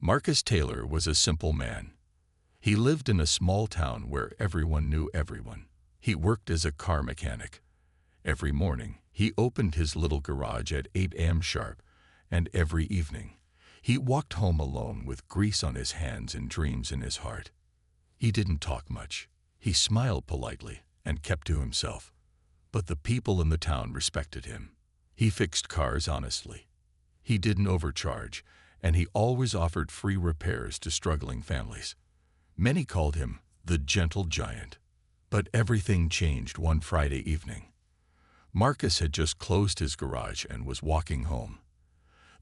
Marcus Taylor was a simple man. He lived in a small town where everyone knew everyone. He worked as a car mechanic. Every morning, he opened his little garage at 8 a.m. sharp, and every evening, he walked home alone with grease on his hands and dreams in his heart. He didn't talk much. He smiled politely and kept to himself. But the people in the town respected him. He fixed cars honestly. He didn't overcharge, and he always offered free repairs to struggling families. Many called him the gentle giant. But everything changed one Friday evening. Marcus had just closed his garage and was walking home.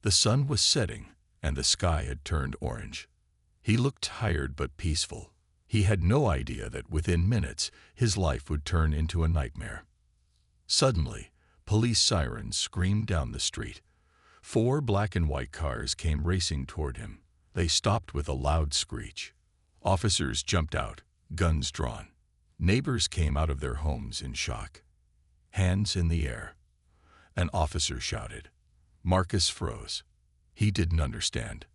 The sun was setting, and the sky had turned orange. He looked tired but peaceful. He had no idea that within minutes his life would turn into a nightmare. Suddenly, police sirens screamed down the street. 4 black and white cars came racing toward him. They stopped with a loud screech. Officers jumped out, guns drawn. Neighbors came out of their homes in shock. Hands in the air. An officer shouted. Marcus froze. He didn't understand.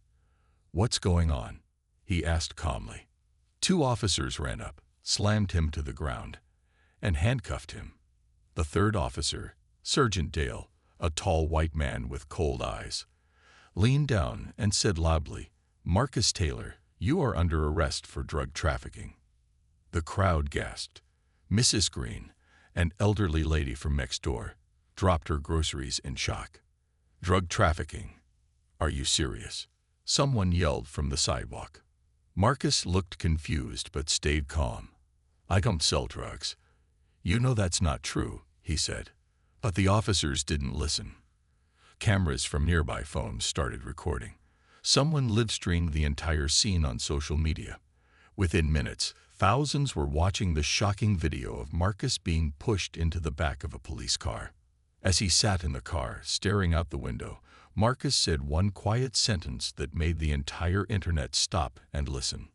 "What's going on?" he asked calmly. 2 officers ran up, slammed him to the ground, and handcuffed him. The 3rd officer, Sergeant Dale, a tall white man with cold eyes, leaned down and said loudly, "Marcus Taylor, you are under arrest for drug trafficking." The crowd gasped. Mrs. Green, an elderly lady from next door, dropped her groceries in shock. "Drug trafficking? Are you serious?" Someone yelled from the sidewalk. Marcus looked confused but stayed calm. "I don't sell drugs." "You know that's not true," he said. But the officers didn't listen. Cameras from nearby phones started recording. Someone live-streamed the entire scene on social media. Within minutes, thousands were watching the shocking video of Marcus being pushed into the back of a police car. As he sat in the car, staring out the window, Marcus said one quiet sentence that made the entire internet stop and listen.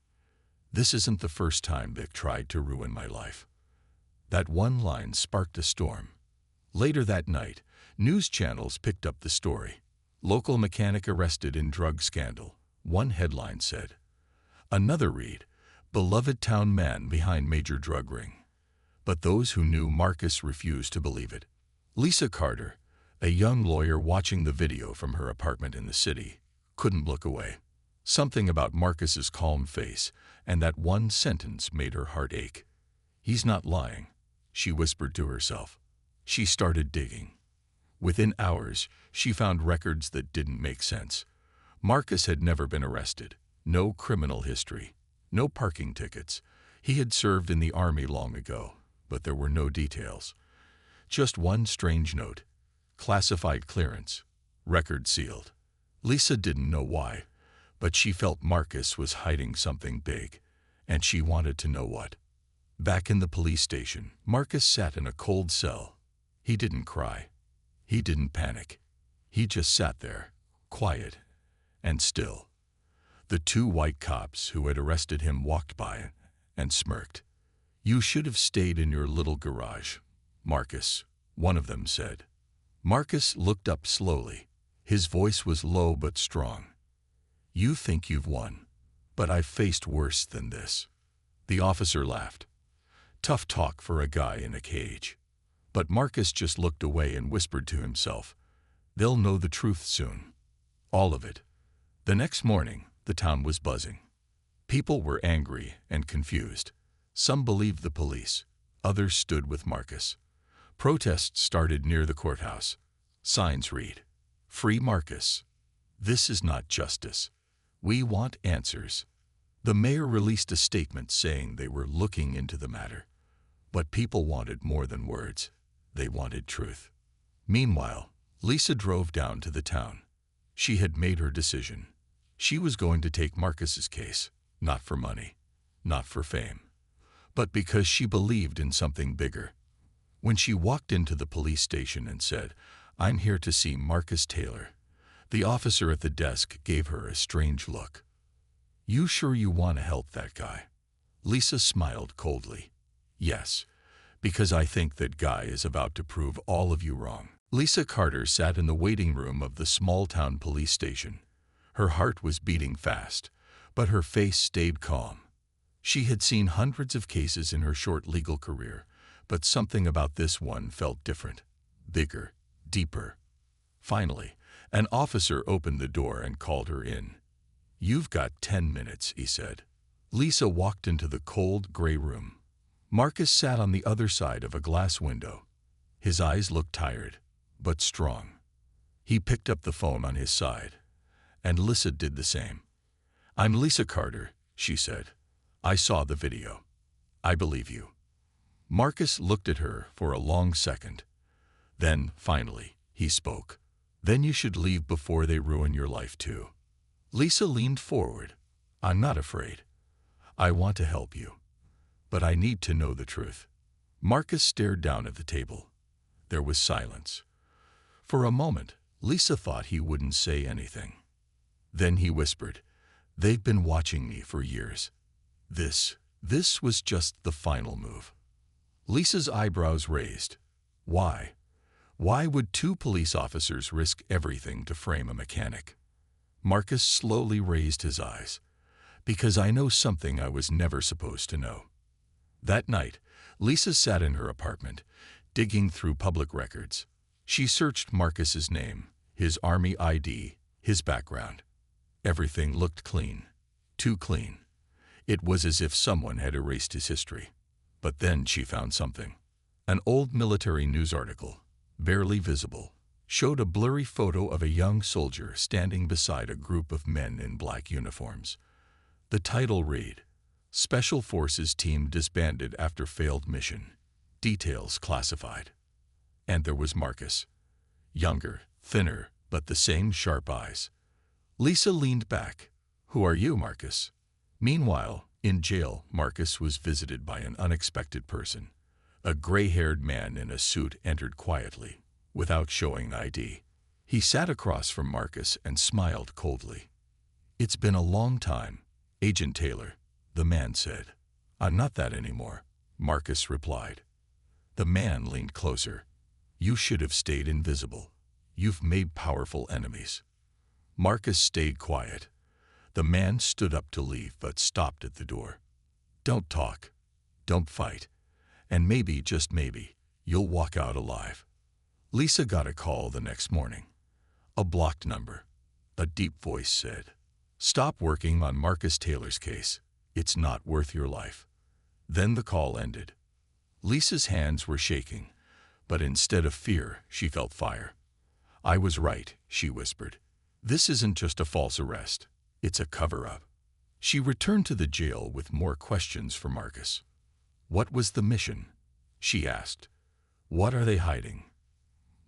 "This isn't the first time they've tried to ruin my life." That one line sparked a storm. Later that night, news channels picked up the story. "Local mechanic arrested in drug scandal," one headline said. Another read, "Beloved town man behind major drug ring." But those who knew Marcus refused to believe it. Lisa Carter, a young lawyer watching the video from her apartment in the city, couldn't look away. Something about Marcus's calm face and that one sentence made her heart ache. "He's not lying," she whispered to herself. She started digging. Within hours, she found records that didn't make sense. Marcus had never been arrested. No criminal history. No parking tickets. He had served in the army long ago, but there were no details. Just one strange note. Classified clearance. Record sealed. Lisa didn't know why, but she felt Marcus was hiding something big, and she wanted to know what. Back in the police station, Marcus sat in a cold cell. He didn't cry. He didn't panic. He just sat there, quiet and still. The 2 white cops who had arrested him walked by and smirked. "You should have stayed in your little garage, Marcus," one of them said. Marcus looked up slowly. His voice was low but strong. "You think you've won, but I've faced worse than this." The officer laughed. Tough talk for a guy in a cage. But Marcus just looked away and whispered to himself, "They'll know the truth soon. All of it." The next morning, the town was buzzing. People were angry and confused. Some believed the police. Others stood with Marcus. Protests started near the courthouse. Signs read, "Free Marcus. This is not justice. We want answers." The mayor released a statement saying they were looking into the matter. But people wanted more than words. They wanted truth. Meanwhile, Lisa drove down to the town. She had made her decision. She was going to take Marcus's case, not for money, not for fame, but because she believed in something bigger. When she walked into the police station and said, "I'm here to see Marcus Taylor," the officer at the desk gave her a strange look. "You sure you want to help that guy?" Lisa smiled coldly. "Yes, because I think that guy is about to prove all of you wrong." Lisa Carter sat in the waiting room of the small-town police station. Her heart was beating fast, but her face stayed calm. She had seen hundreds of cases in her short legal career, but something about this one felt different, bigger, deeper. Finally, an officer opened the door and called her in. "You've got 10 minutes," he said. Lisa walked into the cold, gray room. Marcus sat on the other side of a glass window. His eyes looked tired, but strong. He picked up the phone on his side, and Lisa did the same. "I'm Lisa Carter," she said. "I saw the video. I believe you." Marcus looked at her for a long second. Then, finally, he spoke. "Then you should leave before they ruin your life too." Lisa leaned forward. "I'm not afraid. I want to help you. But I need to know the truth." Marcus stared down at the table. There was silence. For a moment, Lisa thought he wouldn't say anything. Then he whispered, "They've been watching me for years. This was just the final move." Lisa's eyebrows raised. Why? Why would two police officers risk everything to frame a mechanic? Marcus slowly raised his eyes. "Because I know something I was never supposed to know." That night, Lisa sat in her apartment, digging through public records. She searched Marcus's name, his Army ID, his background. Everything looked clean. Too clean. It was as if someone had erased his history. But then she found something. An old military news article, barely visible, showed a blurry photo of a young soldier standing beside a group of men in black uniforms. The title read, "Special Forces Team Disbanded After Failed Mission. Details Classified." And there was Marcus. Younger, thinner, but the same sharp eyes. Lisa leaned back. "Who are you, Marcus?" Meanwhile, in jail, Marcus was visited by an unexpected person. A gray-haired man in a suit entered quietly, without showing ID. He sat across from Marcus and smiled coldly. "It's been a long time, Agent Taylor," the man said. "I'm not that anymore," Marcus replied. The man leaned closer. "You should have stayed invisible. You've made powerful enemies." Marcus stayed quiet. The man stood up to leave but stopped at the door. "Don't talk. Don't fight. And maybe, just maybe, you'll walk out alive." Lisa got a call the next morning. A blocked number. A deep voice said, "Stop working on Marcus Taylor's case. It's not worth your life." Then the call ended. Lisa's hands were shaking, but instead of fear, she felt fire. "I was right," she whispered. "This isn't just a false arrest. It's a cover-up." She returned to the jail with more questions for Marcus. "What was the mission?" she asked. "What are they hiding?"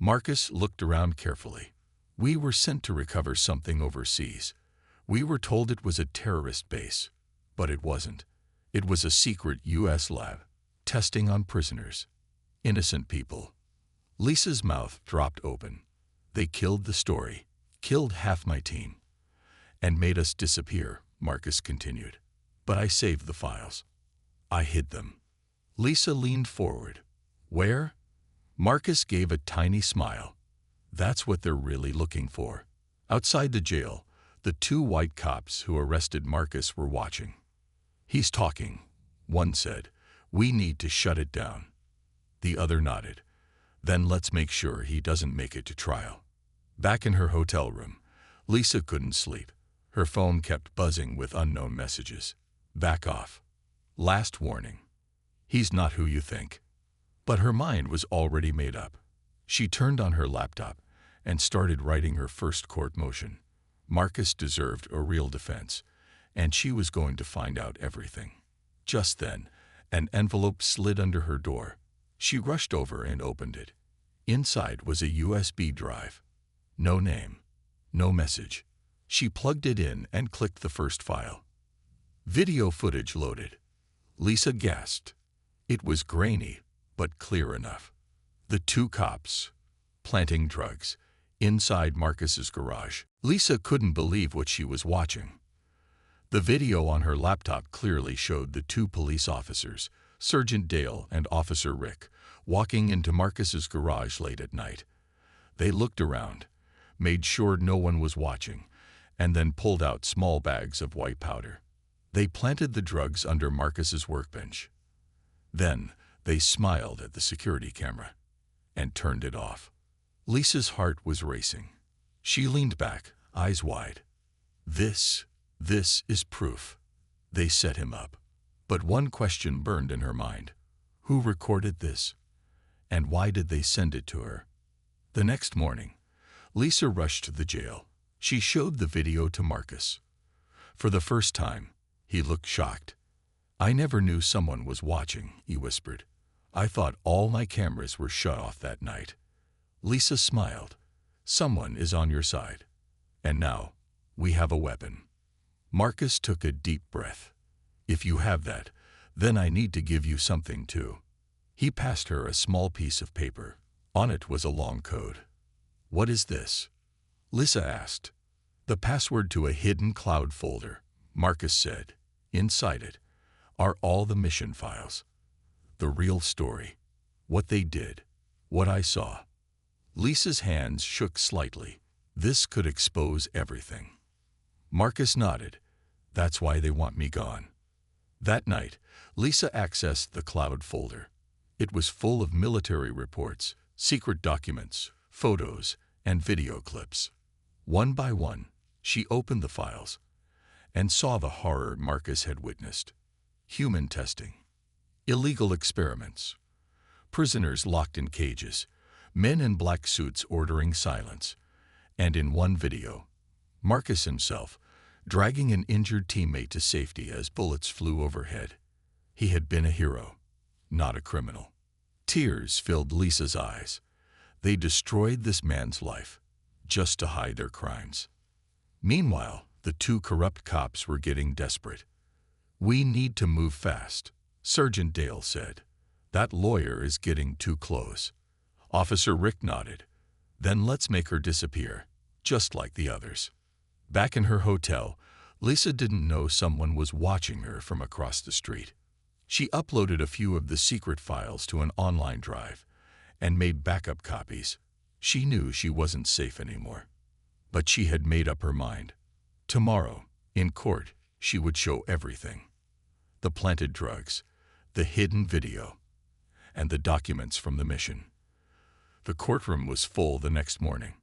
Marcus looked around carefully. "We were sent to recover something overseas. We were told it was a terrorist base, but it wasn't. It was a secret U.S. lab, testing on prisoners. Innocent people." Lisa's mouth dropped open. "They killed the story, killed half my team, and made us disappear," Marcus continued. "But I saved the files. I hid them." Lisa leaned forward. "Where?" Marcus gave a tiny smile. "That's what they're really looking for." Outside the jail, the two white cops who arrested Marcus were watching. "He's talking," one said. "We need to shut it down." The other nodded. "Then let's make sure he doesn't make it to trial." Back in her hotel room, Lisa couldn't sleep. Her phone kept buzzing with unknown messages. "Back off. Last warning. He's not who you think." But her mind was already made up. She turned on her laptop and started writing her first court motion. Marcus deserved a real defense, and she was going to find out everything. Just then, an envelope slid under her door. She rushed over and opened it. Inside was a USB drive. No name, no message. She plugged it in and clicked the first file. Video footage loaded. Lisa gasped. It was grainy, but clear enough. The two cops, planting drugs, inside Marcus's garage. Lisa couldn't believe what she was watching. The video on her laptop clearly showed the two police officers, Sergeant Dale and Officer Rick, walking into Marcus's garage late at night. They looked around, made sure no one was watching, and then pulled out small bags of white powder. They planted the drugs under Marcus's workbench. Then they smiled at the security camera and turned it off. Lisa's heart was racing. She leaned back, eyes wide. This is proof. They set him up. But one question burned in her mind. Who recorded this? And why did they send it to her? The next morning, Lisa rushed to the jail. She showed the video to Marcus. For the first time, he looked shocked. "I never knew someone was watching," he whispered. "I thought all my cameras were shut off that night." Lisa smiled. "Someone is on your side. And now, we have a weapon." Marcus took a deep breath. "If you have that, then I need to give you something too." He passed her a small piece of paper. On it was a long code. "What is this?" Lisa asked. "The password to a hidden cloud folder," Marcus said. "Inside it are all the mission files. The real story. What they did. What I saw." Lisa's hands shook slightly. This could expose everything. Marcus nodded. "That's why they want me gone." That night, Lisa accessed the cloud folder. It was full of military reports, secret documents, photos, and video clips. One by one, she opened the files and saw the horror Marcus had witnessed. Human testing, illegal experiments, prisoners locked in cages, men in black suits ordering silence, and in one video, Marcus himself dragging an injured teammate to safety as bullets flew overhead. He had been a hero, not a criminal. Tears filled Lisa's eyes. They destroyed this man's life, just to hide their crimes. Meanwhile, the two corrupt cops were getting desperate. "We need to move fast," Sergeant Dale said. "That lawyer is getting too close." Officer Rick nodded. "Then let's make her disappear, just like the others." Back in her hotel, Lisa didn't know someone was watching her from across the street. She uploaded a few of the secret files to an online drive and made backup copies. She knew she wasn't safe anymore. But she had made up her mind. Tomorrow, in court, she would show everything. The planted drugs, the hidden video, and the documents from the mission. The courtroom was full the next morning.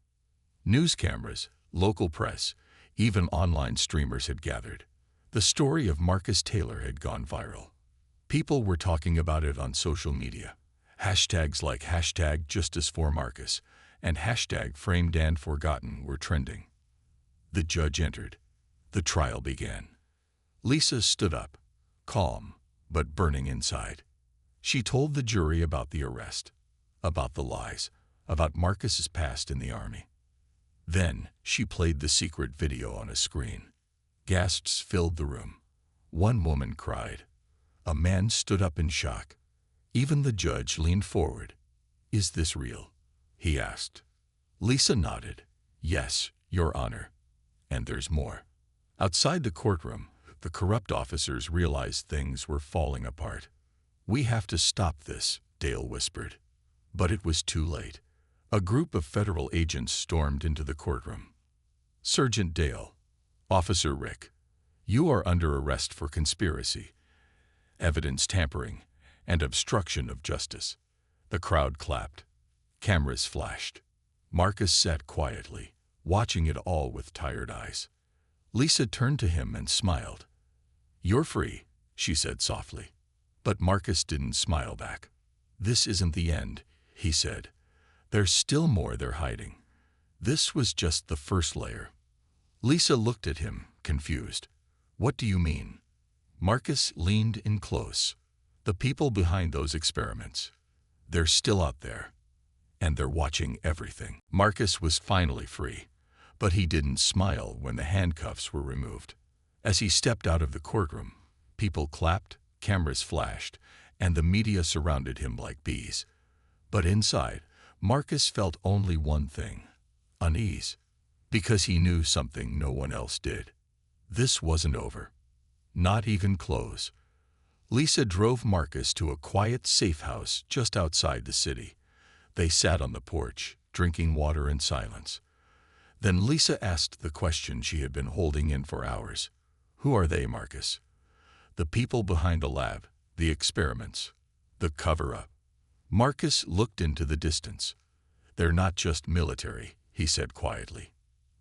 News cameras, local press, even online streamers had gathered. The story of Marcus Taylor had gone viral. People were talking about it on social media. Hashtags like #JusticeForMarcus and #FrameDandForgotten were trending. The judge entered. The trial began. Lisa stood up, calm but burning inside. She told the jury about the arrest, about the lies, about Marcus's past in the army. Then she played the secret video on a screen. Gasps filled the room. One woman cried. A man stood up in shock. Even the judge leaned forward. "Is this real?" he asked. Lisa nodded. "Yes, Your Honor. And there's more." Outside the courtroom, the corrupt officers realized things were falling apart. "We have to stop this," Dale whispered. But it was too late. A group of federal agents stormed into the courtroom. "Sergeant Dale, Officer Rick, you are under arrest for conspiracy, evidence tampering, and obstruction of justice." The crowd clapped. Cameras flashed. Marcus sat quietly, watching it all with tired eyes. Lisa turned to him and smiled. "You're free," she said softly. But Marcus didn't smile back. "This isn't the end," he said. "There's still more they're hiding." This was just the first layer. Lisa looked at him, confused. "What do you mean?" Marcus leaned in close. "The people behind those experiments. They're still out there. And they're watching everything." Marcus was finally free, but he didn't smile when the handcuffs were removed. As he stepped out of the courtroom, people clapped, cameras flashed, and the media surrounded him like bees. But inside, Marcus felt only one thing: unease, because he knew something no one else did. This wasn't over. Not even close. Lisa drove Marcus to a quiet, safe house just outside the city. They sat on the porch, drinking water in silence. Then Lisa asked the question she had been holding in for hours. Who are they, Marcus? The people behind the lab, the experiments, the cover-up. Marcus looked into the distance. They're not just military, he said quietly.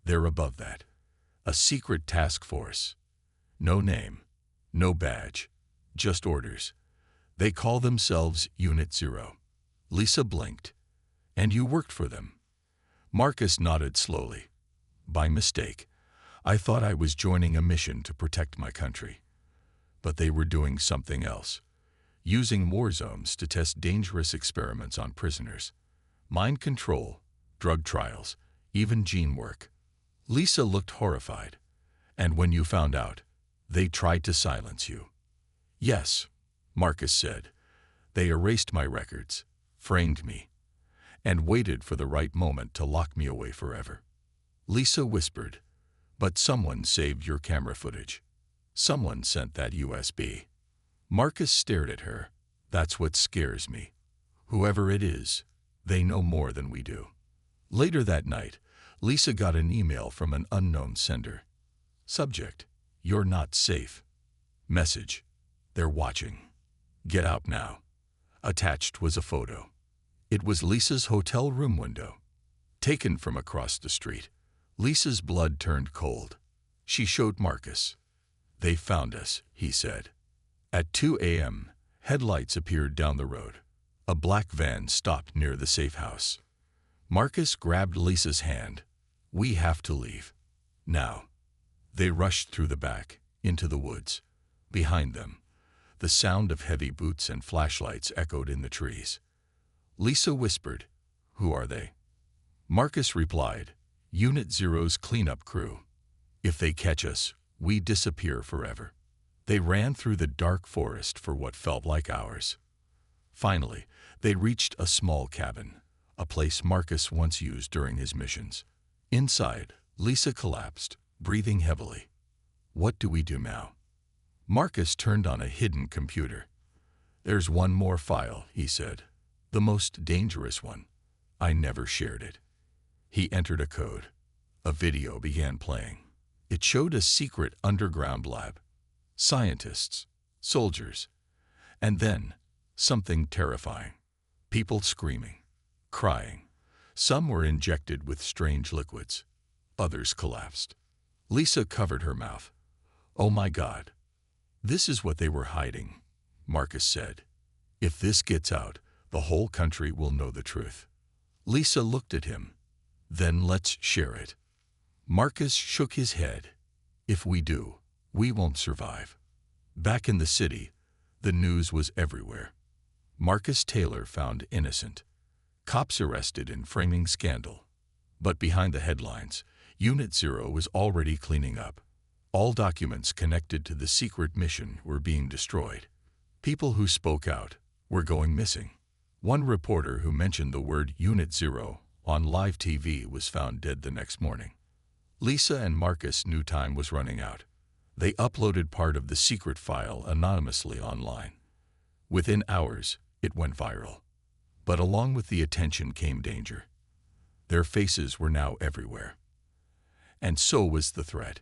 They're above that. A secret task force. No name, no badge, just orders. They call themselves Unit Zero. Lisa blinked. And you worked for them? Marcus nodded slowly. By mistake. I thought I was joining a mission to protect my country. But they were doing something else. Using war zones to test dangerous experiments on prisoners. Mind control, drug trials, even gene work. Lisa looked horrified. And when you found out, they tried to silence you. Yes, Marcus said. They erased my records, framed me, and waited for the right moment to lock me away forever. Lisa whispered, but someone saved your camera footage. Someone sent that USB. Marcus stared at her. That's what scares me. Whoever it is, they know more than we do. Later that night, Lisa got an email from an unknown sender. Subject: You're not safe. Message: They're watching. Get out now. Attached was a photo. It was Lisa's hotel room window, taken from across the street. Lisa's blood turned cold. She showed Marcus. They found us, he said. At 2 a.m., headlights appeared down the road. A black van stopped near the safe house. Marcus grabbed Lisa's hand. We have to leave. Now. They rushed through the back, into the woods. Behind them, the sound of heavy boots and flashlights echoed in the trees. Lisa whispered, Who are they? Marcus replied, Unit Zero's cleanup crew. If they catch us, we disappear forever. They ran through the dark forest for what felt like hours. Finally, they reached a small cabin, a place Marcus once used during his missions. Inside, Lisa collapsed, breathing heavily. What do we do now? Marcus turned on a hidden computer. There's one more file, he said. The most dangerous one. I never shared it. He entered a code. A video began playing. It showed a secret underground lab. Scientists, soldiers, and then something terrifying. People screaming, crying. Some were injected with strange liquids. Others collapsed. Lisa covered her mouth. Oh my God. This is what they were hiding, Marcus said. If this gets out, the whole country will know the truth. Lisa looked at him. Then let's share it. Marcus shook his head. If we do, we won't survive. Back in the city, the news was everywhere. Marcus Taylor found innocent. Cops arrested in framing scandal. But behind the headlines, Unit Zero was already cleaning up. All documents connected to the secret mission were being destroyed. People who spoke out were going missing. One reporter who mentioned the word Unit Zero on live TV was found dead the next morning. Lisa and Marcus knew time was running out. They uploaded part of the secret file anonymously online. Within hours, it went viral. But along with the attention came danger. Their faces were now everywhere. And so was the threat.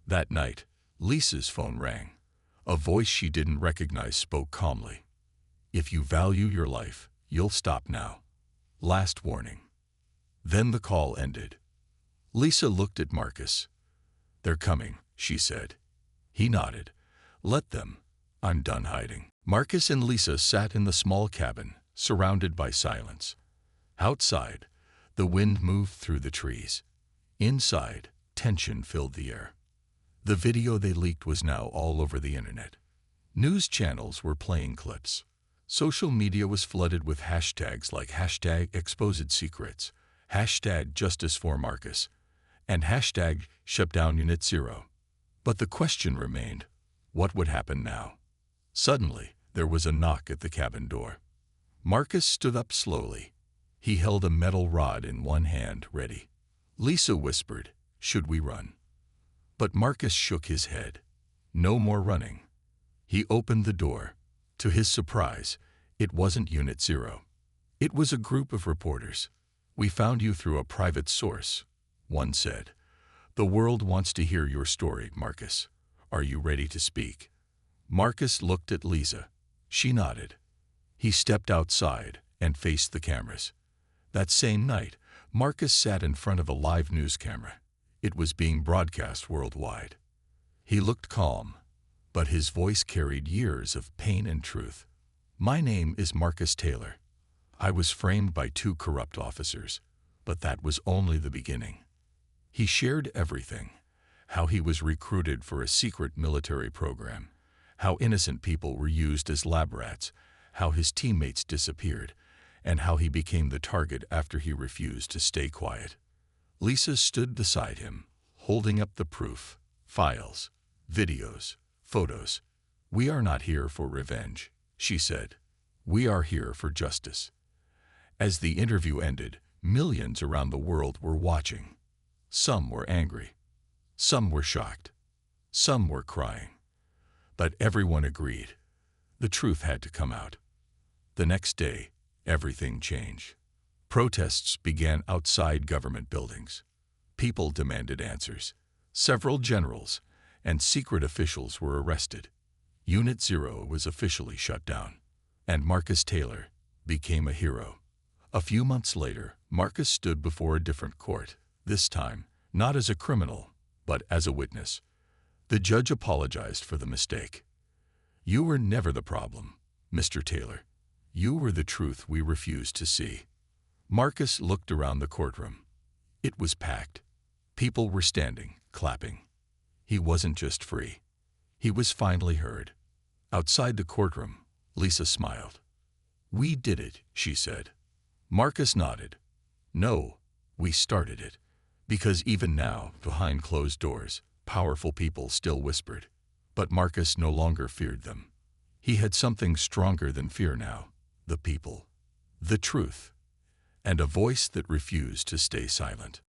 That night, Lisa's phone rang. A voice she didn't recognize spoke calmly. If you value your life, you'll stop now. Last warning. Then the call ended. Lisa looked at Marcus. They're coming, she said. He nodded. Let them. I'm done hiding. Marcus and Lisa sat in the small cabin, surrounded by silence. Outside, the wind moved through the trees. Inside, tension filled the air. The video they leaked was now all over the internet. News channels were playing clips. Social media was flooded with hashtags like #ExposedSecrets, #JusticeForMarcus, and #ShutDownUnitZero. But the question remained, what would happen now? Suddenly, there was a knock at the cabin door. Marcus stood up slowly. He held a metal rod in one hand, ready. Lisa whispered, should we run? But Marcus shook his head. No more running. He opened the door. To his surprise, it wasn't Unit Zero. It was a group of reporters. We found you through a private source. One said, "The world wants to hear your story, Marcus. Are you ready to speak?" Marcus looked at Lisa. She nodded. He stepped outside and faced the cameras. That same night, Marcus sat in front of a live news camera. It was being broadcast worldwide. He looked calm, but his voice carried years of pain and truth. "My name is Marcus Taylor. I was framed by 2 corrupt officers, but that was only the beginning." He shared everything: how he was recruited for a secret military program, how innocent people were used as lab rats, how his teammates disappeared, and how he became the target after he refused to stay quiet. Lisa stood beside him, holding up the proof: files, videos, photos. "We are not here for revenge," she said. "We are here for justice." As the interview ended, millions around the world were watching. Some were angry. Some were shocked. Some were crying. But everyone agreed. The truth had to come out. The next day, everything changed. Protests began outside government buildings. People demanded answers. Several generals and secret officials were arrested. Unit 0 was officially shut down, and Marcus Taylor became a hero. A few months later, Marcus stood before a different court, this time not as a criminal, but as a witness. The judge apologized for the mistake. "You were never the problem, Mr. Taylor. You were the truth we refused to see." Marcus looked around the courtroom. It was packed. People were standing, clapping. He wasn't just free. He was finally heard. Outside the courtroom, Lisa smiled. "We did it," she said. Marcus nodded. "No, we started it." Because even now, behind closed doors, powerful people still whispered. But Marcus no longer feared them. He had something stronger than fear now: the people, the truth, and a voice that refused to stay silent.